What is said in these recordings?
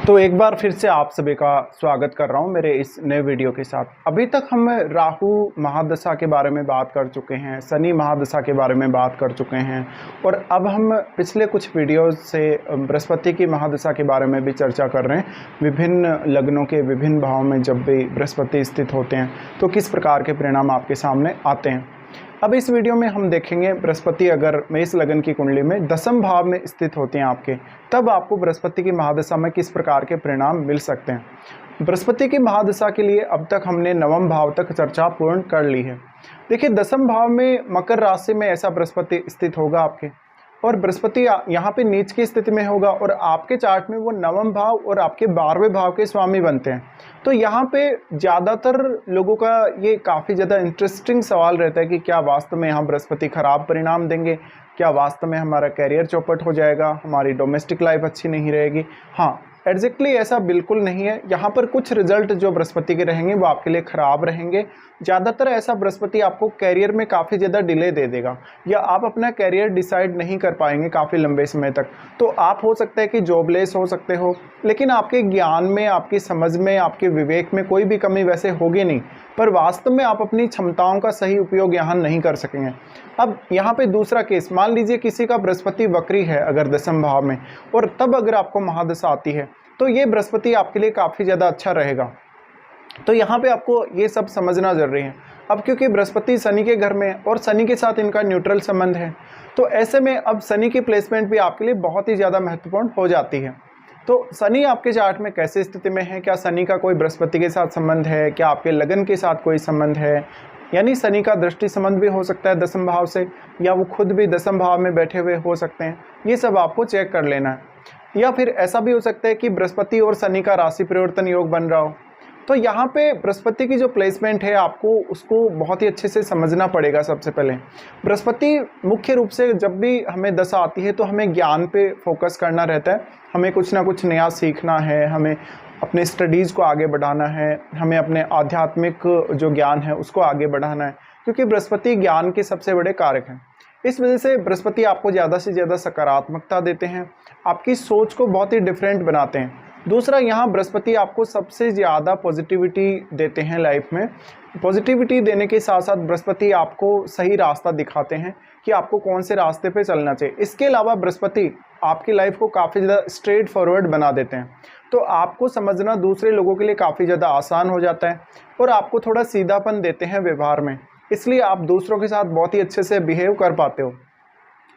तो एक बार फिर से आप सभी का स्वागत कर रहा हूं मेरे इस नए वीडियो के साथ। अभी तक हम राहु महादशा के बारे में बात कर चुके हैं, शनि महादशा के बारे में बात कर चुके हैं और अब हम पिछले कुछ वीडियोस से बृहस्पति की महादशा के बारे में भी चर्चा कर रहे हैं। विभिन्न लग्नों के विभिन्न भावों में जब भी बृहस्पति स्थित होते हैं तो किस प्रकार के परिणाम आपके सामने आते हैं। अब इस वीडियो में हम देखेंगे बृहस्पति अगर मेष लगन की कुंडली में दसम भाव में स्थित होते हैं आपके, तब आपको बृहस्पति की महादशा में किस प्रकार के परिणाम मिल सकते हैं। बृहस्पति की महादशा के लिए अब तक हमने नवम भाव तक चर्चा पूर्ण कर ली है। देखिए, दसम भाव में मकर राशि में ऐसा बृहस्पति स्थित होगा आपके, और बृहस्पति यहाँ पे नीच की स्थिति में होगा और आपके चार्ट में वो नवम भाव और आपके 12वें भाव के स्वामी बनते हैं। तो यहाँ पे ज़्यादातर लोगों का ये काफ़ी ज़्यादा इंटरेस्टिंग सवाल रहता है कि क्या वास्तव में यहाँ बृहस्पति खराब परिणाम देंगे, क्या वास्तव में हमारा कैरियर चौपट हो जाएगा, हमारी डोमेस्टिक लाइफ अच्छी नहीं रहेगी। हाँ, एग्जैक्टली ऐसा बिल्कुल नहीं है। यहाँ पर कुछ रिजल्ट जो बृहस्पति के रहेंगे वो आपके लिए ख़राब रहेंगे। ज़्यादातर ऐसा बृहस्पति आपको कैरियर में काफ़ी ज़्यादा डिले दे देगा, या आप अपना कैरियर डिसाइड नहीं कर पाएंगे काफ़ी लंबे समय तक। तो आप हो सकता है कि जॉबलेस हो सकते हो, लेकिन आपके ज्ञान में, आपकी समझ में, आपके विवेक में कोई भी कमी वैसे होगी नहीं, पर वास्तव में आप अपनी क्षमताओं का सही उपयोग यहाँ नहीं कर सकेंगे। अब यहाँ पे दूसरा केस, मान लीजिए किसी का बृहस्पति वक्री है अगर दसम भाव में, और तब अगर आपको महादशा आती है तो ये बृहस्पति आपके लिए काफ़ी ज़्यादा अच्छा रहेगा। तो यहाँ पे आपको ये सब समझना जरूरी है। अब क्योंकि बृहस्पति शनि के घर में और शनि के साथ इनका न्यूट्रल संबंध है, तो ऐसे में अब शनि की प्लेसमेंट भी आपके लिए बहुत ही ज़्यादा महत्वपूर्ण हो जाती है। तो शनि आपके चार्ट में कैसे स्थिति में है, क्या शनि का कोई बृहस्पति के साथ संबंध है, क्या आपके लगन के साथ कोई संबंध है, यानी शनि का दृष्टि संबंध भी हो सकता है दसम भाव से, या वो खुद भी दसम भाव में बैठे हुए हो सकते हैं। ये सब आपको चेक कर लेना है। या फिर ऐसा भी हो सकता है कि बृहस्पति और शनि का राशि परिवर्तन योग बन रहा हो। तो यहाँ पे बृहस्पति की जो प्लेसमेंट है आपको उसको बहुत ही अच्छे से समझना पड़ेगा। सबसे पहले बृहस्पति मुख्य रूप से जब भी हमें दशा आती है तो हमें ज्ञान पे फोकस करना रहता है, हमें कुछ ना कुछ नया सीखना है, हमें अपने स्टडीज़ को आगे बढ़ाना है, हमें अपने आध्यात्मिक जो ज्ञान है उसको आगे बढ़ाना है, क्योंकि बृहस्पति ज्ञान के सबसे बड़े कारक हैं। इस वजह से बृहस्पति आपको ज़्यादा से ज़्यादा सकारात्मकता देते हैं, आपकी सोच को बहुत ही डिफरेंट बनाते हैं। दूसरा, यहाँ बृहस्पति आपको सबसे ज़्यादा पॉजिटिविटी देते हैं लाइफ में। पॉजिटिविटी देने के साथ साथ बृहस्पति आपको सही रास्ता दिखाते हैं कि आपको कौन से रास्ते पे चलना चाहिए। इसके अलावा बृहस्पति आपकी लाइफ को काफ़ी ज़्यादा स्ट्रेट फॉरवर्ड बना देते हैं, तो आपको समझना दूसरे लोगों के लिए काफ़ी ज़्यादा आसान हो जाता है और आपको थोड़ा सीधापन देते हैं व्यवहार में, इसलिए आप दूसरों के साथ बहुत ही अच्छे से बिहेव कर पाते हो।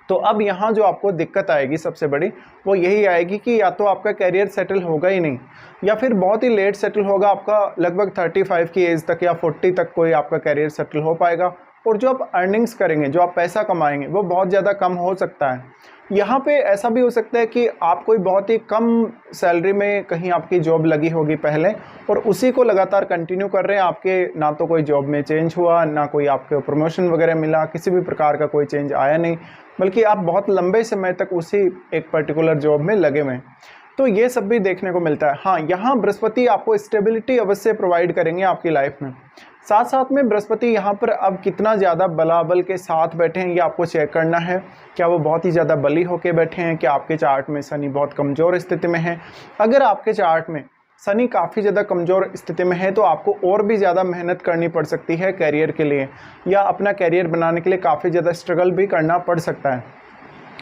तो अब यहाँ जो आपको दिक्कत आएगी सबसे बड़ी वो यही आएगी कि या तो आपका कैरियर सेटल होगा ही नहीं, या फिर बहुत ही लेट सेटल होगा, आपका लगभग 35 की एज तक या 40 तक कोई आपका कैरियर सेटल हो पाएगा, और जो आप अर्निंग्स करेंगे, जो आप पैसा कमाएंगे, वो बहुत ज़्यादा कम हो सकता है। यहाँ पे ऐसा भी हो सकता है कि आप कोई बहुत ही कम सैलरी में कहीं आपकी जॉब लगी होगी पहले, और उसी को लगातार कंटिन्यू कर रहे हैं, आपके ना तो कोई जॉब में चेंज हुआ, ना कोई आपको प्रमोशन वगैरह मिला, किसी भी प्रकार का कोई चेंज आया नहीं, बल्कि आप बहुत लंबे समय तक उसी एक पर्टिकुलर जॉब में लगे हुए हैं। तो ये सब भी देखने को मिलता है। हाँ, यहाँ बृहस्पति आपको स्टेबिलिटी अवश्य प्रोवाइड करेंगे आपकी लाइफ में। साथ साथ में बृहस्पति यहाँ पर अब कितना ज़्यादा बलाबल के साथ बैठे हैं ये आपको चेक करना है। क्या वो बहुत ही ज़्यादा बली होके बैठे हैं, क्या आपके चार्ट में शनि बहुत कमज़ोर स्थिति में है। अगर आपके चार्ट में शनि काफ़ी ज़्यादा कमज़ोर स्थिति में है तो आपको और भी ज़्यादा मेहनत करनी पड़ सकती है कैरियर के लिए, या अपना कैरियर बनाने के लिए काफ़ी ज़्यादा स्ट्रगल भी करना पड़ सकता है।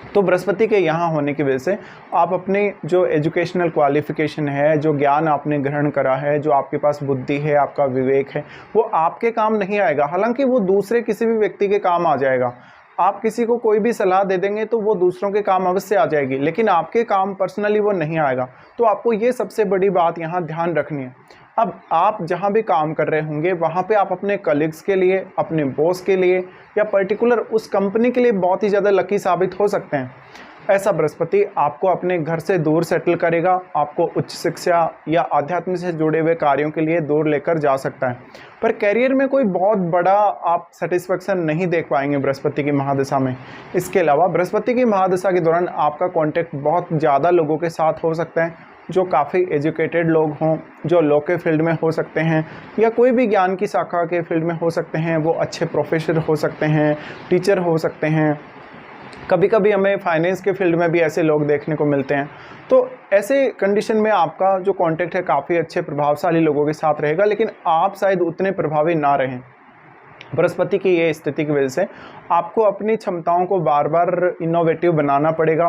तो बृहस्पति के यहाँ होने की वजह से आप अपने जो एजुकेशनल क्वालिफिकेशन है, जो ज्ञान आपने ग्रहण करा है, जो आपके पास बुद्धि है, आपका विवेक है, वो आपके काम नहीं आएगा। हालांकि वो दूसरे किसी भी व्यक्ति के काम आ जाएगा। आप किसी को कोई भी सलाह दे देंगे तो वो दूसरों के काम अवश्य आ जाएगी, लेकिन आपके काम पर्सनली वो नहीं आएगा। तो आपको ये सबसे बड़ी बात यहाँ ध्यान रखनी है। अब आप जहाँ भी काम कर रहे होंगे वहाँ पे आप अपने कलीग्स के लिए, अपने बॉस के लिए, या पर्टिकुलर उस कंपनी के लिए बहुत ही ज़्यादा लकी साबित हो सकते हैं। ऐसा बृहस्पति आपको अपने घर से दूर सेटल करेगा, आपको उच्च शिक्षा या आध्यात्म से जुड़े हुए कार्यों के लिए दूर लेकर जा सकता है। पर कैरियर में कोई बहुत बड़ा आप सेटिस्फेक्शन नहीं देख पाएंगे बृहस्पति की महादशा में। इसके अलावा बृहस्पति की महादशा के दौरान आपका कॉन्टैक्ट बहुत ज़्यादा लोगों के साथ हो सकता है, जो काफ़ी एजुकेटेड लोग हों, जो लॉ के फील्ड में हो सकते हैं, या कोई भी ज्ञान की शाखा के फील्ड में हो सकते हैं। वो अच्छे प्रोफेसर हो सकते हैं, टीचर हो सकते हैं, कभी कभी हमें फाइनेंस के फील्ड में भी ऐसे लोग देखने को मिलते हैं। तो ऐसे कंडीशन में आपका जो कॉन्टैक्ट है काफ़ी अच्छे प्रभावशाली लोगों के साथ रहेगा, लेकिन आप शायद उतने प्रभावी ना रहें। बृहस्पति की ये स्थिति की वजह से आपको अपनी क्षमताओं को बार बार इनोवेटिव बनाना पड़ेगा,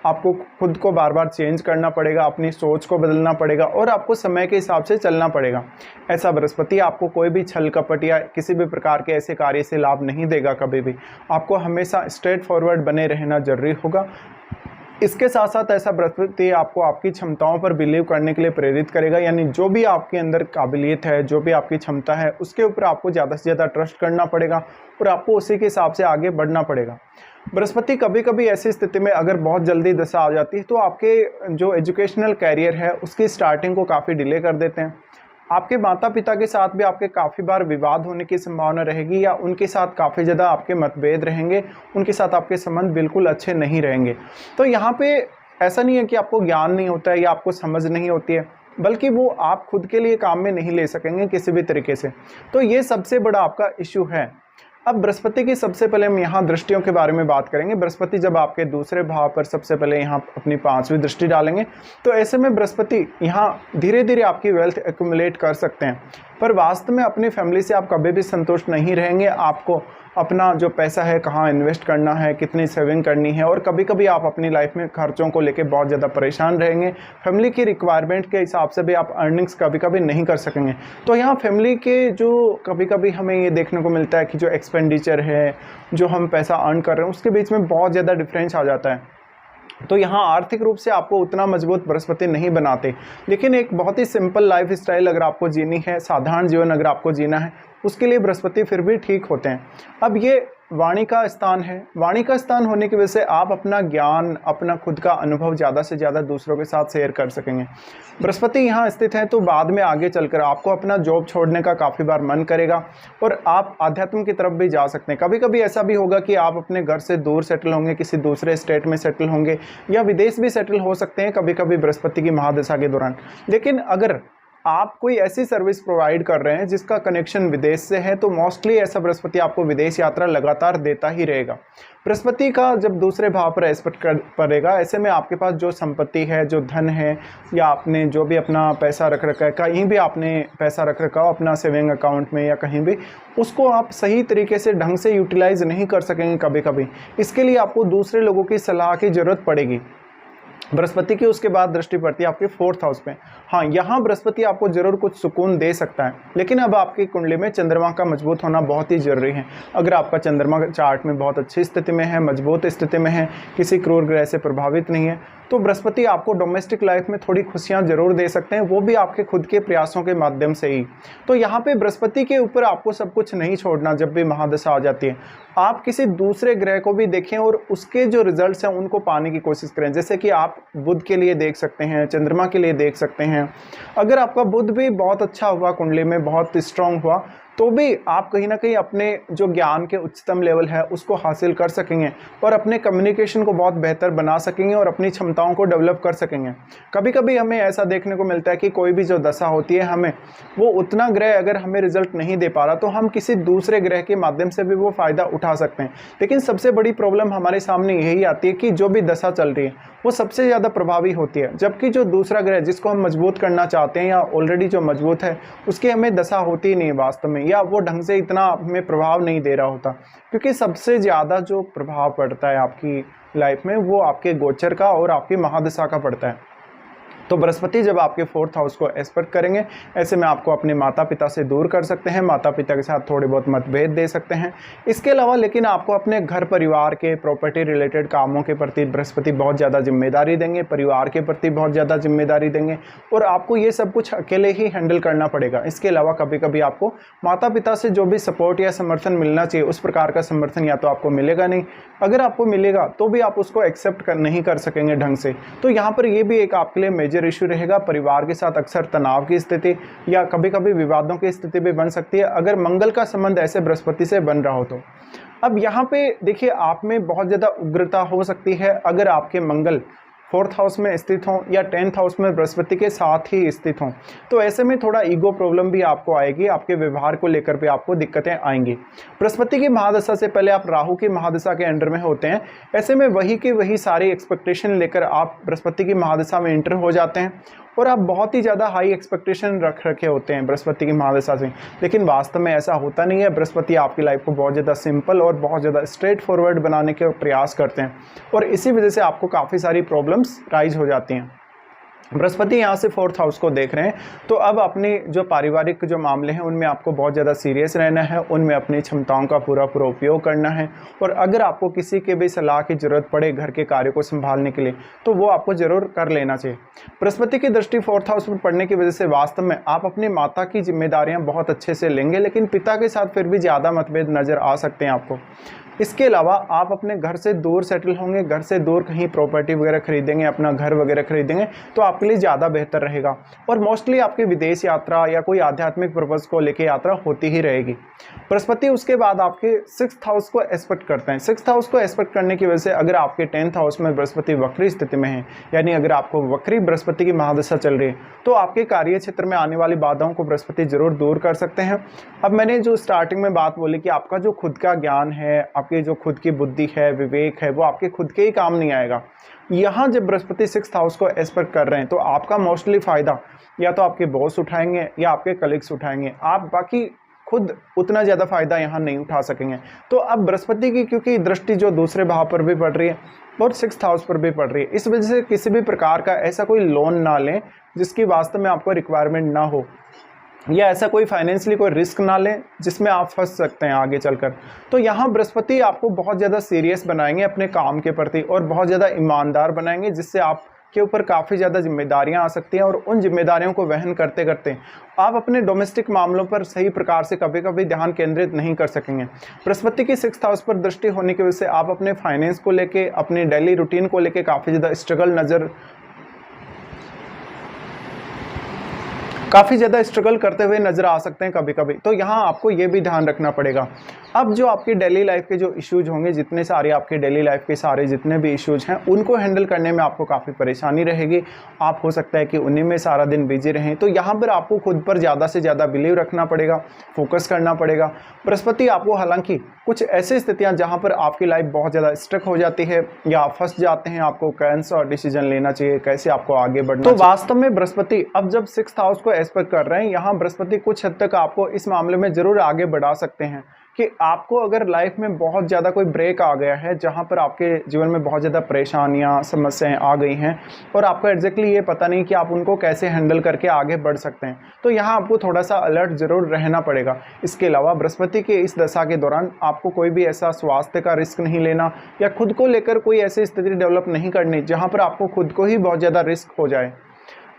आपको खुद को बार बार चेंज करना पड़ेगा, अपनी सोच को बदलना पड़ेगा और आपको समय के हिसाब से चलना पड़ेगा। ऐसा बृहस्पति आपको कोई भी छल कपट या किसी भी प्रकार के ऐसे कार्य से लाभ नहीं देगा। कभी भी आपको हमेशा स्ट्रेट फॉरवर्ड बने रहना जरूरी होगा। इसके साथ साथ ऐसा बृहस्पति आपको आपकी क्षमताओं पर बिलीव करने के लिए प्रेरित करेगा, यानी जो भी आपके अंदर काबिलियत है, जो भी आपकी क्षमता है, उसके ऊपर आपको ज़्यादा से ज़्यादा ट्रस्ट करना पड़ेगा और आपको उसी के हिसाब से आगे बढ़ना पड़ेगा। बृहस्पति कभी कभी ऐसी स्थिति में अगर बहुत जल्दी दशा आ जाती है तो आपके जो एजुकेशनल कैरियर है उसकी स्टार्टिंग को काफ़ी डिले कर देते हैं। आपके माता पिता के साथ भी आपके काफ़ी बार विवाद होने की संभावना रहेगी या उनके साथ काफ़ी ज़्यादा आपके मतभेद रहेंगे, उनके साथ आपके संबंध बिल्कुल अच्छे नहीं रहेंगे। तो यहाँ पे ऐसा नहीं है कि आपको ज्ञान नहीं होता है या आपको समझ नहीं होती है, बल्कि वो आप खुद के लिए काम में नहीं ले सकेंगे किसी भी तरीके से। तो ये सबसे बड़ा आपका इश्यू है। अब बृहस्पति की सबसे पहले हम यहाँ दृष्टियों के बारे में बात करेंगे। बृहस्पति जब आपके दूसरे भाव पर सबसे पहले यहाँ अपनी 5वीं दृष्टि डालेंगे तो ऐसे में बृहस्पति यहाँ धीरे धीरे आपकी वेल्थ एक्यूमुलेट कर सकते हैं, पर वास्तव में अपनी फैमिली से आप कभी भी संतुष्ट नहीं रहेंगे। आपको अपना जो पैसा है कहाँ इन्वेस्ट करना है, कितनी सेविंग करनी है, और कभी कभी आप अपनी लाइफ में खर्चों को लेकर बहुत ज़्यादा परेशान रहेंगे। फैमिली की रिक्वायरमेंट के हिसाब से भी आप अर्निंग्स कभी कभी नहीं कर सकेंगे। तो यहाँ फैमिली के जो कभी कभी हमें ये देखने को मिलता है कि जो एक्सपेंडिचर है, जो हम पैसा अर्न कर रहे हैं, उसके बीच में बहुत ज़्यादा डिफरेंस आ जाता है। तो यहाँ आर्थिक रूप से आपको उतना मजबूत बृहस्पति नहीं बनाते, लेकिन एक बहुत ही सिंपल लाइफ स्टाइल अगर आपको जीनी है, साधारण जीवन अगर आपको जीना है, उसके लिए बृहस्पति फिर भी ठीक होते हैं। अब ये वाणी का स्थान है, वाणी का स्थान होने की वजह से आप अपना ज्ञान, अपना खुद का अनुभव ज़्यादा से ज़्यादा दूसरों के साथ शेयर कर सकेंगे। बृहस्पति यहाँ स्थित है तो बाद में आगे चलकर आपको अपना जॉब छोड़ने का काफ़ी बार मन करेगा और आप आध्यात्म की तरफ भी जा सकते हैं। कभी कभी ऐसा भी होगा कि आप अपने घर से दूर सेटल होंगे, किसी दूसरे स्टेट में सेटल होंगे या विदेश भी सेटल हो सकते हैं कभी कभी बृहस्पति की महादशा के दौरान। लेकिन अगर आप कोई ऐसी सर्विस प्रोवाइड कर रहे हैं जिसका कनेक्शन विदेश से है तो मोस्टली ऐसा बृहस्पति आपको विदेश यात्रा लगातार देता ही रहेगा। बृहस्पति का जब दूसरे भाव पर एस्पेक्ट पड़ेगा, ऐसे में आपके पास जो संपत्ति है, जो धन है, या आपने जो भी अपना पैसा रख रखा है, कहीं भी आपने पैसा रख रखा हो अपना सेविंग अकाउंट में या कहीं भी, उसको आप सही तरीके से ढंग से यूटिलाइज नहीं कर सकेंगे कभी कभी। इसके लिए आपको दूसरे लोगों की सलाह की ज़रूरत पड़ेगी। बृहस्पति की उसके बाद दृष्टि पड़ती है आपके 4th हाउस पे। हाँ, यहाँ बृहस्पति आपको जरूर कुछ सुकून दे सकता है, लेकिन अब आपकी कुंडली में चंद्रमा का मजबूत होना बहुत ही जरूरी है। अगर आपका चंद्रमा चार्ट में बहुत अच्छी स्थिति में है, मजबूत स्थिति में है, किसी क्रूर ग्रह से प्रभावित नहीं है, तो बृहस्पति आपको डोमेस्टिक लाइफ में थोड़ी खुशियाँ जरूर दे सकते हैं, वो भी आपके खुद के प्रयासों के माध्यम से ही। तो यहाँ पे बृहस्पति के ऊपर आपको सब कुछ नहीं छोड़ना। जब भी महादशा आ जाती है आप किसी दूसरे ग्रह को भी देखें और उसके जो रिजल्ट्स हैं उनको पाने की कोशिश करें। जैसे कि आप बुध के लिए देख सकते हैं, चंद्रमा के लिए देख सकते हैं। अगर आपका बुध भी बहुत अच्छा हुआ, कुंडली में बहुत स्ट्रांग हुआ, तो भी आप कहीं ना कहीं अपने जो ज्ञान के उच्चतम लेवल है उसको हासिल कर सकेंगे और अपने कम्युनिकेशन को बहुत बेहतर बना सकेंगे और अपनी क्षमताओं को डेवलप कर सकेंगे। कभी कभी हमें ऐसा देखने को मिलता है कि कोई भी जो दशा होती है, हमें वो उतना ग्रह अगर हमें रिजल्ट नहीं दे पा रहा तो हम किसी दूसरे ग्रह के माध्यम से भी वो फ़ायदा उठा सकते हैं। लेकिन सबसे बड़ी प्रॉब्लम हमारे सामने यही आती है कि जो भी दशा चल रही है वो सबसे ज़्यादा प्रभावी होती है, जबकि जो दूसरा ग्रह जिसको हम मजबूत करना चाहते हैं या ऑलरेडी जो मजबूत है उसकी हमें दशा होती ही नहीं वास्तव में, या वो ढंग से इतना हमें प्रभाव नहीं दे रहा होता। क्योंकि सबसे ज़्यादा जो प्रभाव पड़ता है आपकी लाइफ में वो आपके गोचर का और आपकी महादशा का पड़ता है। तो बृहस्पति जब आपके 4th हाउस को एस्पेक्ट करेंगे, ऐसे में आपको अपने माता पिता से दूर कर सकते हैं, माता पिता के साथ थोड़े बहुत मतभेद दे सकते हैं। इसके अलावा लेकिन आपको अपने घर परिवार के प्रॉपर्टी रिलेटेड कामों के प्रति बृहस्पति बहुत ज़्यादा जिम्मेदारी देंगे, परिवार के प्रति बहुत ज़्यादा जिम्मेदारी देंगे और आपको ये सब कुछ अकेले ही हैंडल करना पड़ेगा। इसके अलावा कभी कभी आपको माता पिता से जो भी सपोर्ट या समर्थन मिलना चाहिए उस प्रकार का समर्थन या तो आपको मिलेगा नहीं, अगर आपको मिलेगा तो भी आप उसको एक्सेप्ट नहीं कर सकेंगे ढंग से। तो यहाँ पर ये भी एक आपके लिए मेजर इशू रहेगा। परिवार के साथ अक्सर तनाव की स्थिति या कभी कभी विवादों की स्थिति भी बन सकती है अगर मंगल का संबंध ऐसे बृहस्पति से बन रहा हो तो। अब यहाँ पे देखिए आप में बहुत ज़्यादा उग्रता हो सकती है अगर आपके मंगल 4th हाउस में स्थित हों या 10th हाउस में बृहस्पति के साथ ही स्थित हों, तो ऐसे में थोड़ा ईगो प्रॉब्लम भी आपको आएगी, आपके व्यवहार को लेकर भी आपको दिक्कतें आएंगी। बृहस्पति की महादशा से पहले आप राहु की महादशा के अंडर में होते हैं, ऐसे में वही की वही सारी एक्सपेक्टेशन लेकर आप बृहस्पति की महादशा में एंटर हो जाते हैं और आप बहुत ही ज़्यादा हाई एक्सपेक्टेशन रख रखे होते हैं बृहस्पति की महादशा से, लेकिन वास्तव में ऐसा होता नहीं है। बृहस्पति आपकी लाइफ को बहुत ज़्यादा सिंपल और बहुत ज़्यादा स्ट्रेट फॉरवर्ड बनाने के प्रयास करते हैं और इसी वजह से आपको काफ़ी सारी प्रॉब्लम्स राइज हो जाती हैं। बृहस्पति यहाँ से 4th हाउस को देख रहे हैं, तो अब अपने जो पारिवारिक जो मामले हैं उनमें आपको बहुत ज़्यादा सीरियस रहना है, उनमें अपनी क्षमताओं का पूरा उपयोग करना है और अगर आपको किसी के भी सलाह की ज़रूरत पड़े घर के कार्य को संभालने के लिए तो वो आपको ज़रूर कर लेना चाहिए। बृहस्पति की दृष्टि 4th हाउस पर पड़ने की वजह से वास्तव में आप अपनी माता की जिम्मेदारियाँ बहुत अच्छे से लेंगे, लेकिन पिता के साथ फिर भी ज़्यादा मतभेद नज़र आ सकते हैं आपको। इसके अलावा आप अपने घर से दूर सेटल होंगे, घर से दूर कहीं प्रॉपर्टी वगैरह खरीदेंगे, अपना घर वगैरह खरीदेंगे तो आपके लिए ज़्यादा बेहतर रहेगा और मोस्टली आपकी विदेश यात्रा या कोई आध्यात्मिक पर्पज़ को लेकर यात्रा होती ही रहेगी। बृहस्पति उसके बाद आपके 6th हाउस को एस्पेक्ट करते हैं। 6th हाउस को एस्पेक्ट करने की वजह से अगर आपके 10th हाउस में बृहस्पति वक्री स्थिति में है, यानी अगर आपको वक्री बृहस्पति की महादशा चल रही है, तो आपके कार्य क्षेत्र में आने वाली बाधाओं को बृहस्पति जरूर दूर कर सकते हैं। अब मैंने जो स्टार्टिंग में बात बोली कि आपका जो खुद का ज्ञान है, आपकी जो खुद की बुद्धि है, विवेक है, वो आपके खुद के ही काम नहीं आएगा। यहाँ जब बृहस्पति 6th हाउस को एस्पेक्ट कर रहे हैं तो आपका मोस्टली फ़ायदा या तो आपके बॉस उठाएंगे या आपके कलीग्स उठाएंगे, आप बाकी खुद उतना ज़्यादा फ़ायदा यहाँ नहीं उठा सकेंगे। तो अब बृहस्पति की क्योंकि दृष्टि जो दूसरे भाव पर भी पड़ रही है और 6th हाउस पर भी पड़ रही है, इस वजह से किसी भी प्रकार का ऐसा कोई लोन ना लें जिसकी वास्तव में आपको रिक्वायरमेंट ना हो, या ऐसा कोई फाइनेंशियली कोई रिस्क ना लें जिसमें आप फंस सकते हैं आगे चलकर। तो यहाँ बृहस्पति आपको बहुत ज़्यादा सीरियस बनाएंगे अपने काम के प्रति और बहुत ज़्यादा ईमानदार बनाएंगे, जिससे आपके ऊपर काफ़ी ज़्यादा जिम्मेदारियाँ आ सकती हैं और उन जिम्मेदारियों को वहन करते करते आप अपने डोमेस्टिक मामलों पर सही प्रकार से कभी कभी ध्यान केंद्रित नहीं कर सकेंगे। बृहस्पति की 6th हाउस पर दृष्टि होने की वजह से आप अपने फाइनेंस को लेके, अपने डेली रूटीन को लेके काफ़ी ज़्यादा स्ट्रगल करते हुए नजर आ सकते हैं कभी कभी। तो यहाँ आपको ये भी ध्यान रखना पड़ेगा। अब जो आपकी डेली लाइफ के जो इश्यूज होंगे, जितने सारे आपके डेली लाइफ के सारे जितने भी इश्यूज हैं, उनको हैंडल करने में आपको काफ़ी परेशानी रहेगी। आप हो सकता है कि उन्हीं में सारा दिन बिजी रहें, तो यहाँ पर आपको खुद पर ज़्यादा से ज़्यादा बिलीव रखना पड़ेगा, फोकस करना पड़ेगा। बृहस्पति आपको हालांकि कुछ ऐसी स्थितियाँ जहाँ पर आपकी लाइफ बहुत ज़्यादा स्ट्रक हो जाती है या आप फंस जाते हैं, आपको कौन सा डिसीजन लेना चाहिए, कैसे आपको आगे बढ़ना चाहिए। तो वास्तव में बृहस्पति अब जब 6th हाउस को एस्पेक्ट कर रहे हैं, यहाँ बृहस्पति कुछ हद तक आपको इस मामले में ज़रूर आगे बढ़ा सकते हैं कि आपको अगर लाइफ में बहुत ज़्यादा कोई ब्रेक आ गया है, जहाँ पर आपके जीवन में बहुत ज़्यादा परेशानियाँ, समस्याएं आ गई हैं और आपको एग्जैक्टली ये पता नहीं कि आप उनको कैसे हैंडल करके आगे बढ़ सकते हैं, तो यहाँ आपको थोड़ा सा अलर्ट ज़रूर रहना पड़ेगा। इसके अलावा बृहस्पति के इस दशा के दौरान आपको कोई भी ऐसा स्वास्थ्य का रिस्क नहीं लेना या खुद को लेकर कोई ऐसी स्थिति डेवलप नहीं करनी जहाँ पर आपको खुद को ही बहुत ज़्यादा रिस्क हो जाए।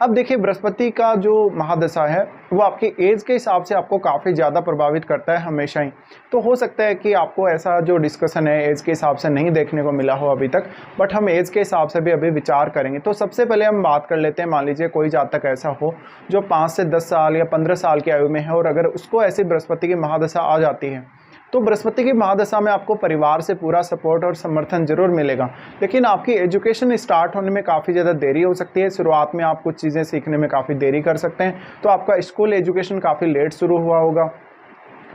अब देखिए, बृहस्पति का जो महादशा है वो आपकी एज के हिसाब से आपको काफ़ी ज़्यादा प्रभावित करता है हमेशा ही। तो हो सकता है कि आपको ऐसा जो डिस्कशन है एज के हिसाब से नहीं देखने को मिला हो अभी तक, बट हम एज के हिसाब से भी अभी विचार करेंगे। तो सबसे पहले हम बात कर लेते हैं, मान लीजिए कोई जातक ऐसा हो जो 5 से 10 साल या 15 साल की आयु में है और अगर उसको ऐसी बृहस्पति की महादशा आ जाती है, तो बृहस्पति की महादशा में आपको परिवार से पूरा सपोर्ट और समर्थन जरूर मिलेगा, लेकिन आपकी एजुकेशन स्टार्ट होने में काफ़ी ज़्यादा देरी हो सकती है। शुरुआत में आप कुछ चीज़ें सीखने में काफ़ी देरी कर सकते हैं, तो आपका स्कूल एजुकेशन काफ़ी लेट शुरू हुआ होगा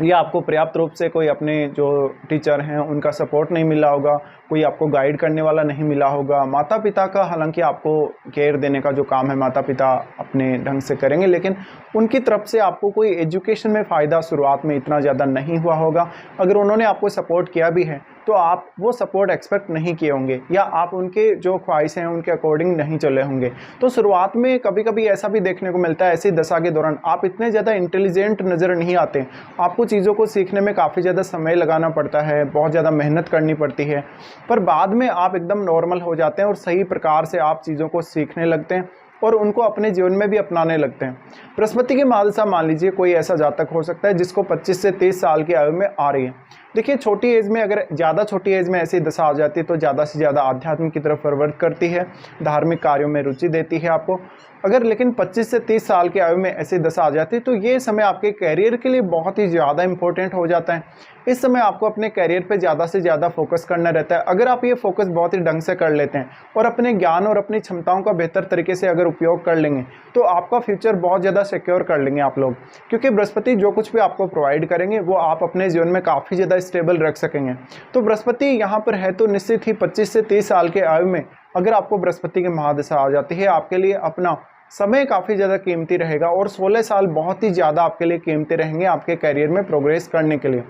या आपको पर्याप्त रूप से कोई अपने जो टीचर हैं उनका सपोर्ट नहीं मिला होगा, कोई आपको गाइड करने वाला नहीं मिला होगा। माता पिता का हालांकि आपको केयर देने का जो काम है माता पिता अपने ढंग से करेंगे, लेकिन उनकी तरफ से आपको कोई एजुकेशन में फ़ायदा शुरुआत में इतना ज़्यादा नहीं हुआ होगा। अगर उन्होंने आपको सपोर्ट किया भी है तो आप वो सपोर्ट एक्सपेक्ट नहीं किए होंगे या आप उनके जो ख्वाहिश हैं उनके अकॉर्डिंग नहीं चले होंगे। तो शुरुआत में कभी कभी ऐसा भी देखने को मिलता है, ऐसी दशा के दौरान आप इतने ज़्यादा इंटेलिजेंट नज़र नहीं आते, आपको चीज़ों को सीखने में काफ़ी ज़्यादा समय लगाना पड़ता है, बहुत ज़्यादा मेहनत करनी पड़ती है, पर बाद में आप एकदम नॉर्मल हो जाते हैं और सही प्रकार से आप चीज़ों को सीखने लगते हैं और उनको अपने जीवन में भी अपनाने लगते हैं। बृहस्पति की महादशा मान लीजिए कोई ऐसा जातक हो सकता है जिसको 25 से 30 साल की आयु में आ रही है, देखिए छोटी एज में, अगर ज़्यादा छोटी एज में ऐसी दशा आ जाती है तो ज़्यादा से ज़्यादा आध्यात्म की तरफ प्रवृत्त करती है, धार्मिक कार्यों में रुचि देती है आपको। अगर लेकिन 25 से 30 साल की आयु में ऐसी दशा आ जाती है तो ये समय आपके करियर के लिए बहुत ही ज़्यादा इंपॉर्टेंट हो जाता है। इस समय आपको अपने करियर पे ज़्यादा से ज़्यादा फोकस करना रहता है। अगर आप ये फोकस बहुत ही ढंग से कर लेते हैं और अपने ज्ञान और अपनी क्षमताओं का बेहतर तरीके से अगर उपयोग कर लेंगे तो आपका फ्यूचर बहुत ज़्यादा सिक्योर कर लेंगे आप लोग, क्योंकि बृहस्पति जो कुछ भी आपको प्रोवाइड करेंगे वो आप अपने जीवन में काफ़ी ज़्यादा स्टेबल रख सकेंगे। तो बृहस्पति यहाँ पर है तो निश्चित ही 25 से 30 साल के आयु में अगर आपको बृहस्पति की महादशा आ जाती है, आपके लिए अपना समय काफ़ी ज़्यादा कीमती रहेगा और 16 साल बहुत ही ज़्यादा आपके लिए कीमती रहेंगे आपके करियर में प्रोग्रेस करने के लिए।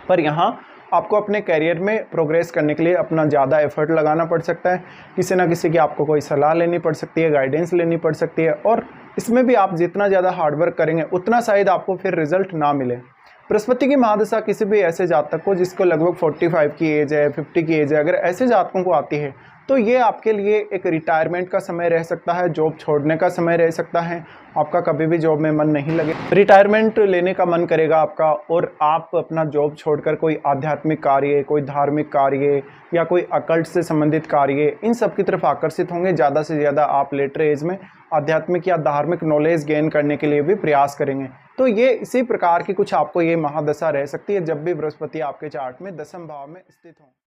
पर यहाँ आपको अपने करियर में प्रोग्रेस करने के लिए अपना ज़्यादा एफर्ट लगाना पड़ सकता है, किसी ना किसी की आपको कोई सलाह लेनी पड़ सकती है, गाइडेंस लेनी पड़ सकती है, और इसमें भी आप जितना ज़्यादा हार्डवर्क करेंगे उतना शायद आपको फिर रिजल्ट ना मिले। बृहस्पति की महादशा किसी भी ऐसे जातक को जिसको लगभग 45 की एज है, 50 की एज है, अगर ऐसे जातकों को आती है तो ये आपके लिए एक रिटायरमेंट का समय रह सकता है, जॉब छोड़ने का समय रह सकता है। आपका कभी भी जॉब में मन नहीं लगे, रिटायरमेंट लेने का मन करेगा आपका, और आप अपना जॉब छोड़कर कोई आध्यात्मिक कार्य, कोई धार्मिक कार्य या कोई अकल्ट से संबंधित कार्य, इन सब की तरफ आकर्षित होंगे। ज़्यादा से ज़्यादा आप लेटर एज में आध्यात्मिक या धार्मिक नॉलेज गेन करने के लिए भी प्रयास करेंगे। तो ये इसी प्रकार की कुछ आपको ये महादशा रह सकती है जब भी बृहस्पति आपके चार्ट में 10वें भाव में स्थित हो।